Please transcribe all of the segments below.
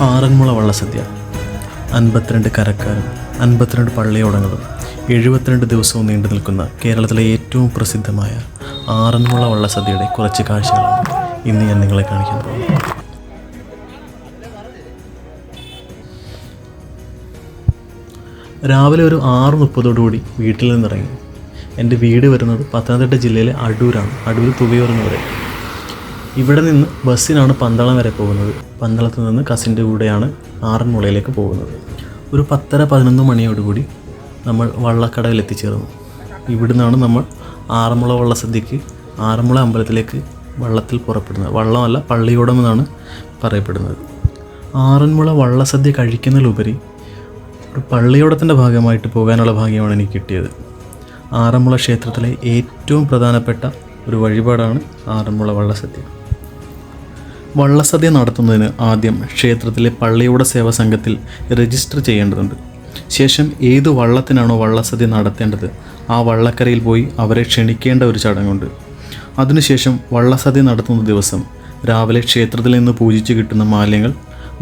ആറന്മുള വള്ളസദ്യ 52 കരക്കാരും 52 പള്ളിയോടങ്ങളും 72 ദിവസവും നീണ്ടു നിൽക്കുന്ന കേരളത്തിലെ ഏറ്റവും പ്രസിദ്ധമായ ആറന്മുള വള്ളസദ്യയുടെ കുറച്ച് കാഴ്ചകളാണ് ഇന്ന് ഞാൻ നിങ്ങളെ കാണിക്കാൻ പോകുന്നത്. രാവിലെ ഒരു 6:30 വീട്ടിൽ നിന്നിറങ്ങി. എൻ്റെ വീട് വരുന്നത് പത്തനംതിട്ട ജില്ലയിലെ അടൂരാണ്. അടൂർ തുകയൂർന്ന് വരെ. ഇവിടെ നിന്ന് ബസ്സിനാണ് പന്തളം വരെ പോകുന്നത്. പന്തളത്ത് നിന്ന് കസിൻ്റെ കൂടെയാണ് ആറന്മുളയിലേക്ക് പോകുന്നത്. ഒരു 10:30-11 മണിയോടുകൂടി നമ്മൾ വള്ളക്കടവിൽ എത്തിച്ചേർന്നു. ഇവിടുന്നാണ് നമ്മൾ ആറന്മുള വള്ളസദ്യക്ക് ആറന്മുള അമ്പലത്തിലേക്ക് വള്ളത്തിൽ പുറപ്പെടുന്നത്. വള്ളമല്ല, പള്ളിയോടം എന്നാണ് പറയപ്പെടുന്നത്. ആറന്മുള വള്ളസദ്യ കഴിക്കുന്നതിലുപരി ഒരു പള്ളിയോടത്തിൻ്റെ ഭാഗമായിട്ട് പോകാനുള്ള ഭാഗ്യമാണ് എനിക്ക് കിട്ടിയത്. ആറന്മുള ക്ഷേത്രത്തിലെ ഏറ്റവും പ്രധാനപ്പെട്ട ഒരു വഴിപാടാണ് ആറന്മുള വള്ളസദ്യ. വള്ളസദ്യ നടത്തുന്നതിന് ആദ്യം ക്ഷേത്രത്തിലെ പള്ളിയോട സേവാ സംഘത്തിൽ രജിസ്റ്റർ ചെയ്യേണ്ടതുണ്ട്. ശേഷം ഏതു വള്ളത്തിനാണോ വള്ളസദ്യ നടത്തേണ്ടത് ആ വള്ളക്കരയിൽ പോയി അവരെ ക്ഷണിക്കേണ്ട ഒരു ചടങ്ങുണ്ട്. അതിനുശേഷം വള്ളസദ്യ നടത്തുന്ന ദിവസം രാവിലെ ക്ഷേത്രത്തിൽ നിന്ന് പൂജിച്ച് കിട്ടുന്ന മാലിന്യങ്ങൾ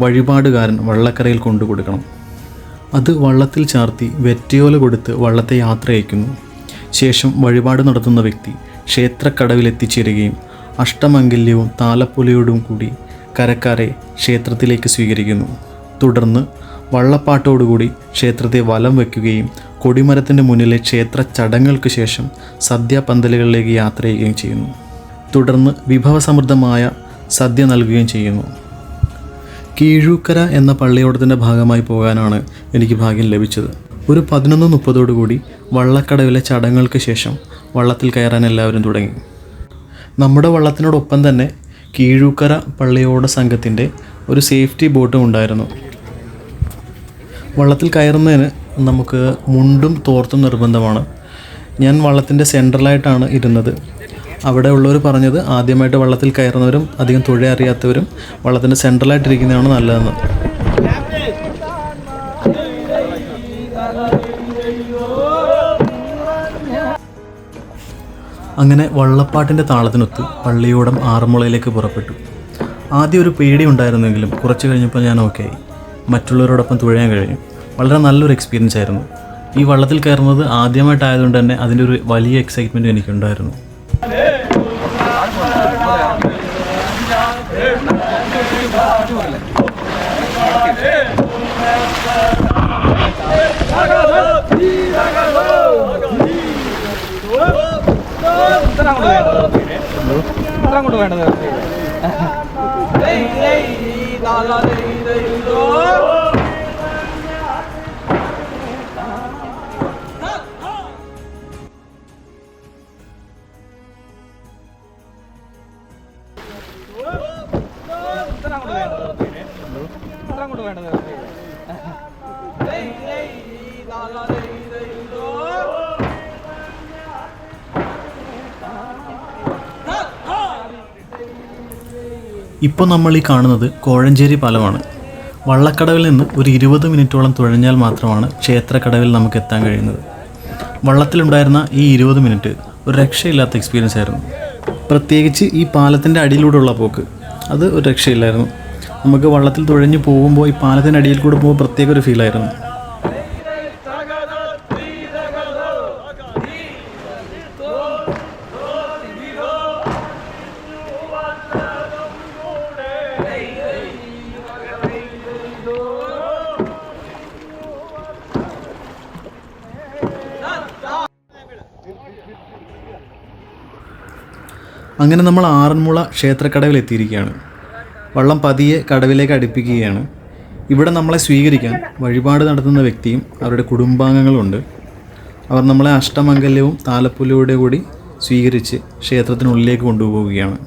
വഴിപാടുകാരൻ വള്ളക്കരയിൽ കൊണ്ടു കൊടുക്കണം. അത് വള്ളത്തിൽ ചാർത്തി വെറ്റയോല കൊടുത്ത് വള്ളത്തെ യാത്ര അയക്കുന്നു. ശേഷം വഴിപാട് നടത്തുന്ന വ്യക്തി ക്ഷേത്രക്കടവിലെത്തിച്ചേരുകയും അഷ്ടമംഗല്യവും താലപ്പൊലിയോടും കൂടി കരക്കാരെ ക്ഷേത്രത്തിലേക്ക് സ്വീകരിക്കുന്നു. തുടർന്ന് വള്ളപ്പാട്ടോടുകൂടി ക്ഷേത്രത്തെ വലം വയ്ക്കുകയും കൊടിമരത്തിൻ്റെ മുന്നിലെ ക്ഷേത്ര ചടങ്ങുകൾക്ക് ശേഷം സദ്യാപന്തലുകളിലേക്ക് യാത്ര ചെയ്യുകയും ചെയ്യുന്നു. തുടർന്ന് വിഭവസമൃദ്ധമായ സദ്യ നൽകുകയും ചെയ്യുന്നു. കീഴൂക്കര എന്ന പള്ളിയോടത്തിൻ്റെ ഭാഗമായി പോകാനാണ് എനിക്ക് ഭാഗ്യം ലഭിച്ചത്. ഒരു 11:30 വള്ളക്കടവിലെ ചടങ്ങുകൾക്ക് ശേഷം വള്ളത്തിൽ കയറാൻ എല്ലാവരും തുടങ്ങി. നമ്മുടെ വള്ളത്തിനോടൊപ്പം തന്നെ കീഴൂക്കര പള്ളിയോട സംഘത്തിൻ്റെ ഒരു സേഫ്റ്റി ബോട്ടും ഉണ്ടായിരുന്നു. വള്ളത്തിൽ കയറുന്നതിന് നമുക്ക് മുണ്ടും തോർത്തും നിർബന്ധമാണ്. ഞാൻ വള്ളത്തിൻ്റെ സെൻട്രലായിട്ടാണ് ഇരുന്നത്. അവിടെ ഉള്ളവർ പറഞ്ഞത് ആദ്യമായിട്ട് വള്ളത്തിൽ കയറുന്നവരും അധികം തുഴ അറിയാത്തവരും വള്ളത്തിൻ്റെ സെൻട്രലായിട്ടിരിക്കുന്നതാണ് നല്ലതെന്ന്. അങ്ങനെ വള്ളപ്പാട്ടിൻ്റെ താളത്തിനൊത്ത് പള്ളിയോടം ആറന്മുളയിലേക്ക് പുറപ്പെട്ടു. ആദ്യം ഒരു പേടി ഉണ്ടായിരുന്നെങ്കിലും കുറച്ച് കഴിഞ്ഞപ്പോൾ ഞാൻ ഓക്കെ ആയി. മറ്റുള്ളവരോടൊപ്പം തുഴയാൻ കഴിഞ്ഞു. വളരെ നല്ലൊരു എക്സ്പീരിയൻസ് ആയിരുന്നു. ഈ വള്ളത്തിൽ കയറുന്നത് ആദ്യമായിട്ടായതുകൊണ്ട് തന്നെ അതിൻ്റെ ഒരു വലിയ എക്സൈറ്റ്മെൻറ്റും എനിക്കുണ്ടായിരുന്നു. അങ്ങോട്ട് വേണ്ടത് അങ്ങോട്ട് വേണ്ടത് ഇപ്പോൾ നമ്മൾ ഈ കാണുന്നത് കോഴഞ്ചേരി പാലമാണ്. വള്ളക്കടവിൽ നിന്ന് ഒരു 20 മിനിറ്റോളം തുഴഞ്ഞാൽ മാത്രമാണ് ക്ഷേത്രക്കടവിൽ നമുക്ക് എത്താൻ കഴിയുന്നത്. വള്ളത്തിലുണ്ടായിരുന്ന ഈ 20 മിനിറ്റ് ഒരു രക്ഷയില്ലാത്ത എക്സ്പീരിയൻസ് ആയിരുന്നു. പ്രത്യേകിച്ച് ഈ പാലത്തിൻ്റെ അടിയിലൂടെയുള്ള പോക്ക്, അത് ഒരു രക്ഷയില്ലായിരുന്നു. നമുക്ക് വള്ളത്തിൽ തുഴഞ്ഞു പോകുമ്പോൾ ഈ പാലത്തിൻ്റെ അടിയിൽ കൂടെ പോകുമ്പോൾ പ്രത്യേക ഒരു ഫീലായിരുന്നു. അങ്ങനെ നമ്മൾ ആറന്മുള ക്ഷേത്രക്കടവിൽ എത്തിയിരിക്കുകയാണ്. വള്ളം പതിയെ കടവിലേക്ക് അടുപ്പിക്കുകയാണ്. ഇവിടെ നമ്മളെ സ്വീകരിക്കാൻ വഴിപാട് നടത്തുന്ന വ്യക്തിയും അവരുടെ കുടുംബാംഗങ്ങളുണ്ട്. അവർ നമ്മളെ അഷ്ടമംഗല്യവും താലപ്പൊലിയോടെ കൂടി സ്വീകരിച്ച് ക്ഷേത്രത്തിനുള്ളിലേക്ക് കൊണ്ടുപോവുകയാണ്.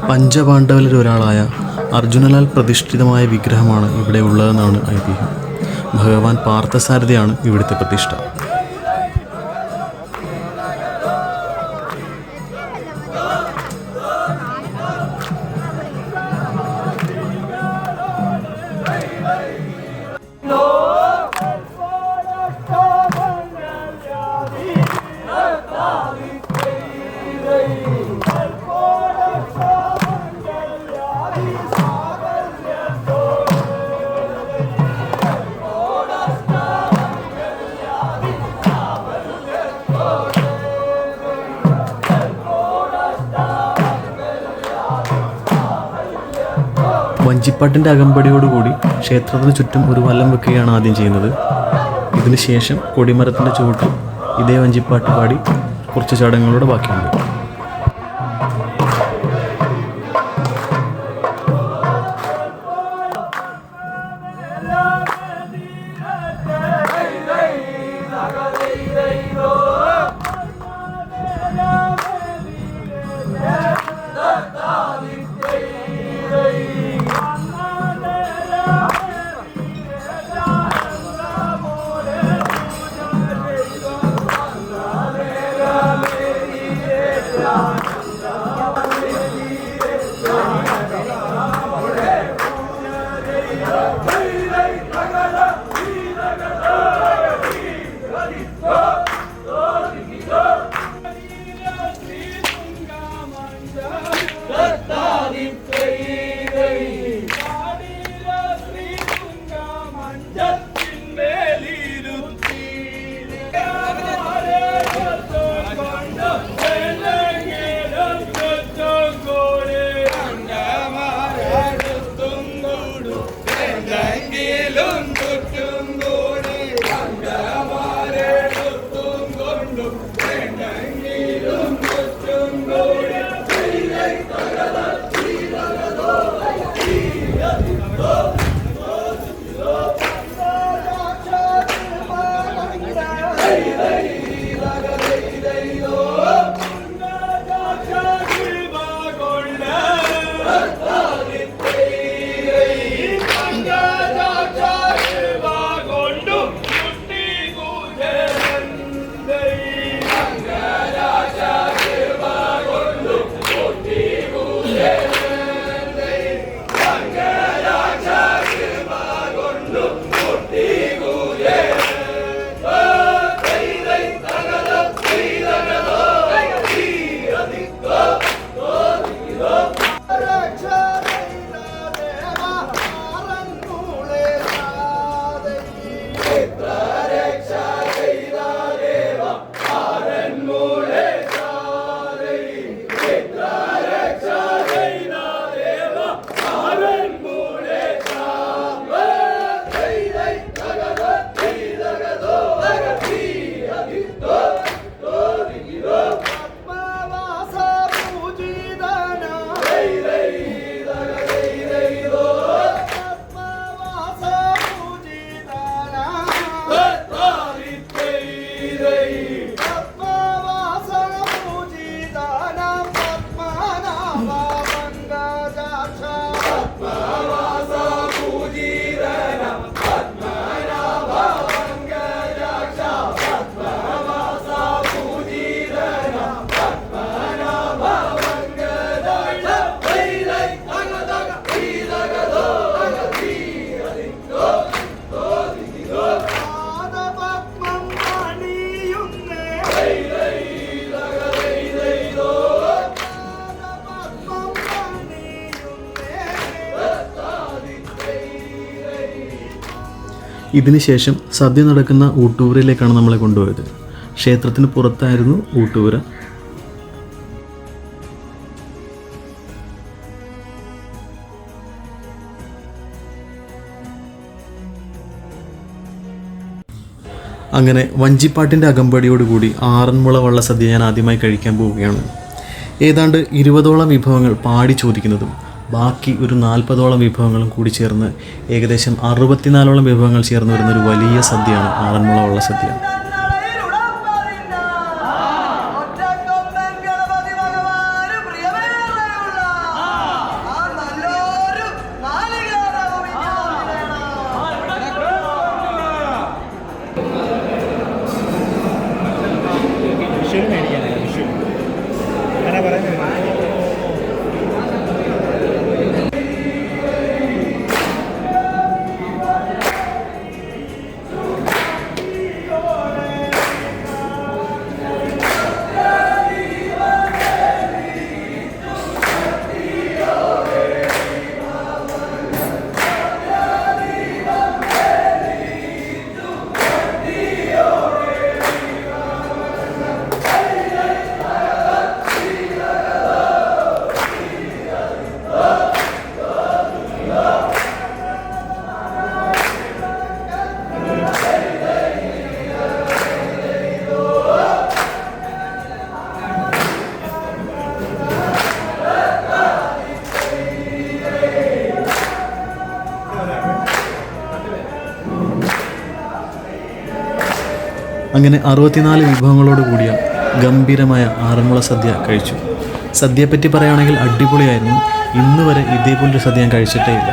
പഞ്ചപാണ്ഡവരിൽ ഒരാളായ അർജുനനാൽ പ്രതിഷ്ഠിതമായ വിഗ്രഹമാണ് ഇവിടെ ഉള്ളതെന്നാണ് ഐതിഹ്യം. ഭഗവാൻ പാർത്ഥസാരഥിയാണ് ഇവിടുത്തെ പ്രതിഷ്ഠ. വഞ്ചിപ്പാട്ടിൻ്റെ അകമ്പടിയോടുകൂടി ക്ഷേത്രത്തിന് ചുറ്റും ഒരു വലം വെക്കുകയാണ് ആദ്യം ചെയ്യുന്നത്. ഇതിനുശേഷം കൊടിമരത്തിൻ്റെ ചുവട്ടിൽ ഇതേ വഞ്ചിപ്പാട്ട് പാടി കുറച്ച് ചടങ്ങുകളുടെ ബാക്കിയുണ്ട്. ഇതിനുശേഷം സദ്യ നടക്കുന്ന ഊട്ടൂരിലേക്കാണ് നമ്മളെ കൊണ്ടുപോയത്. ക്ഷേത്രത്തിന് പുറത്തായിരുന്നു ഊട്ടൂര. അങ്ങനെ വഞ്ചിപ്പാട്ടിൻ്റെ അകമ്പടിയോടുകൂടി ആറന്മുള വള്ളസദ്യ ഞാൻ ആദ്യമായി കഴിക്കാൻ പോവുകയാണ്. ഏതാണ്ട് 20ഓളം വിഭവങ്ങൾ പാടി ചോദിക്കുന്നതും ബാക്കി ഒരു 40ഓളം വിഭവങ്ങളും കൂടി ചേർന്ന് ഏകദേശം 64ഓളം വിഭവങ്ങൾ ചേർന്ന് വരുന്നൊരു വലിയ സദ്യയാണ് ആറന്മുള വള്ളസദ്യ. അങ്ങനെ 64 വിഭവങ്ങളോട് കൂടിയ ഗംഭീരമായ ആറന്മുള സദ്യ കഴിച്ചു. സദ്യയെപ്പറ്റി പറയുകയാണെങ്കിൽ അടിപൊളിയായിരുന്നു. ഇന്ന് വരെ ഇതേപോലൊരു സദ്യ ഞാൻ കഴിച്ചിട്ടേ ഇല്ല.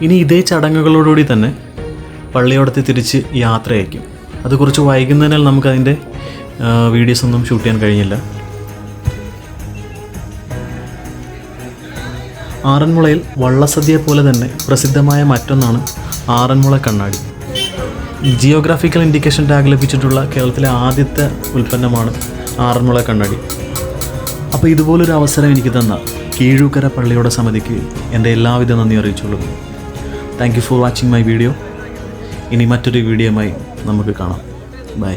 ഇനി ഇതേ ചടങ്ങുകളോടുകൂടി തന്നെ പള്ളിയോടത്ത് തിരിച്ച് യാത്രയായിരിക്കും. അത് കുറച്ച് വൈകുന്നതിനാൽ നമുക്കതിൻ്റെ വീഡിയോസൊന്നും ഷൂട്ട് ചെയ്യാൻ കഴിഞ്ഞില്ല. ആറന്മുളയിൽ വള്ളസദ്യയെ പോലെ തന്നെ പ്രസിദ്ധമായ മറ്റൊന്നാണ് ആറന്മുള കണ്ണാടി. ജിയോഗ്രാഫിക്കൽ ഇൻഡിക്കേഷൻ ടാഗ് ലഭിച്ചിട്ടുള്ള കേരളത്തിലെ ആദ്യത്തെ ഉൽപ്പന്നമാണ് ആറന്മുള കണ്ണാടി. അപ്പോൾ ഇതുപോലൊരു അവസരം എനിക്ക് തന്ന കീഴൂക്കര പള്ളിയോട സമിതിക്ക് എൻ്റെ എല്ലാവിധ നന്ദി അറിയിച്ചുകൊള്ളുന്നു. Thank you for watching my video. ഇനി മറ്റൊരു വീഡിയോയുമായി നമുക്ക് കാണാം. ബൈ.